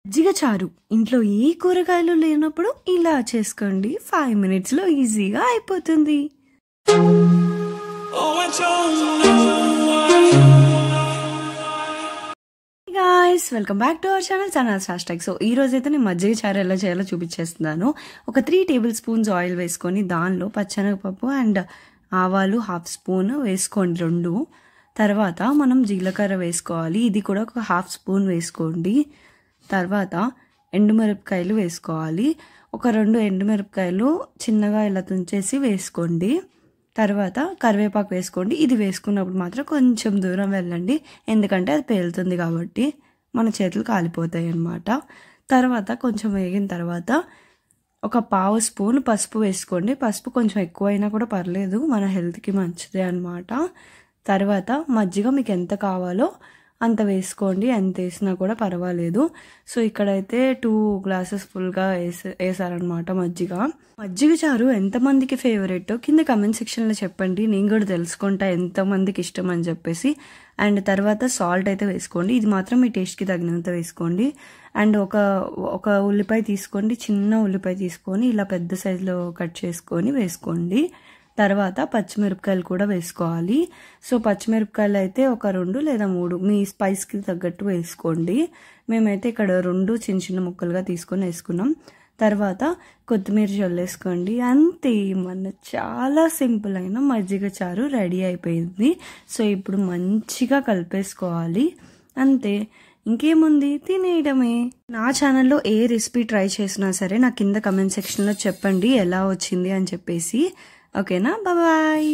మజ్జిగ చారు ఇంట్లో ఏ కూరగాయలు లేనప్పుడు ఇలా చేసుకోండి 5 minutes లో ఈజీగా అయిపోతుంది. Guys welcome back to our channel Sanas hashtag. So ఈ రోజు అయితే నేను మజ్జిగ చారు ఎలా చేయాలో చూపించేస్తున్నాను. ఒక 3 tablespoons ఆయిల్ వేసుకొని దానిలో పచ్చెనగపప్పు అండ్ ఆవాలు 1/2 spoon వేసుకోండి 2. తర్వాత మనం జీలకర్ర వేసుకోవాలి, ఇది కూడా ఒక 1/2 spoon వేసుకోండి. తర్వాత ఎండుమిరపకాయలు వేసుకోవాలి, ఒక 2 ఎండుమిరపకాయలు చిన్నగా ఇలా తుంచేసి వేసుకోండి. తర్వాత కరివేపాకు వేసుకోండి, ఇది వేసుకున్నప్పుడు మాత్రం కొంచెం దూరం వెళ్ళండి ఎందుకంటే అది పేలుతుంది కాబట్టి మన చేతులు కాలిపోతాయి అన్నమాట. తర్వాత కొంచెం వేగిన తర్వాత ఒక 1/2 spoon పసుపు వేసుకోండి, పసుపు కొంచెం ఎక్కువైనా కూడా పర్లేదు, మన హెల్త్కి మంచిదే అన్నమాట. తర్వాత మజ్జిగ మీకు ఎంత కావాలో అంత వేసుకోండి, ఎంత వేసినా కూడా పర్వాలేదు. సో ఇక్కడైతే 2 glasses ఫుల్గా వేసారనమాట మజ్జిగ చారు ఎంతమందికి ఫేవరెట్ కింద కమెంట్ సెక్షన్లో చెప్పండి, నేను కూడా తెలుసుకుంటా ఎంతమందికి ఇష్టం అని చెప్పేసి. అండ్ తర్వాత సాల్ట్ అయితే వేసుకోండి, ఇది మాత్రం మీ టేస్ట్కి తగినంత వేసుకోండి. అండ్ ఒక ఉల్లిపాయ తీసుకోండి, చిన్న ఉల్లిపాయ తీసుకొని ఇలా పెద్ద సైజులో కట్ చేసుకొని వేసుకోండి. తర్వాత పచ్చిమిరపకాయలు కూడా వేసుకోవాలి. సో పచ్చిమిరపకాయలు అయితే ఒక 2 లేదా 3 మీ స్పైస్కి తగ్గట్టు వేసుకోండి. మేమైతే ఇక్కడ 2 చిన్న చిన్న ముక్కలుగా తీసుకొని వేసుకున్నాం. తర్వాత కొత్తిమీర చల్లేసుకోండి, అంతే. మన చాలా సింపుల్ అయిన మజ్జిగ చారు రెడీ అయిపోయింది. సో ఇప్పుడు మంచిగా కలిపేసుకోవాలి, అంతే, ఇంకేముంది, తినేయడమే. నా ఛానల్లో ఏ రెసిపీ ట్రై చేసినా సరే నా కింద కమెంట్ సెక్షన్లో చెప్పండి ఎలా వచ్చింది అని చెప్పేసి. ఓకేనా, బాయ్.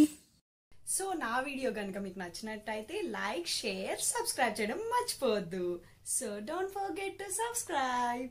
సో నా వీడియో కనుక మీకు నచ్చినట్టయితే లైక్, షేర్, సబ్స్క్రైబ్ చేయడం మర్చిపోవద్దు. So don't forget to subscribe.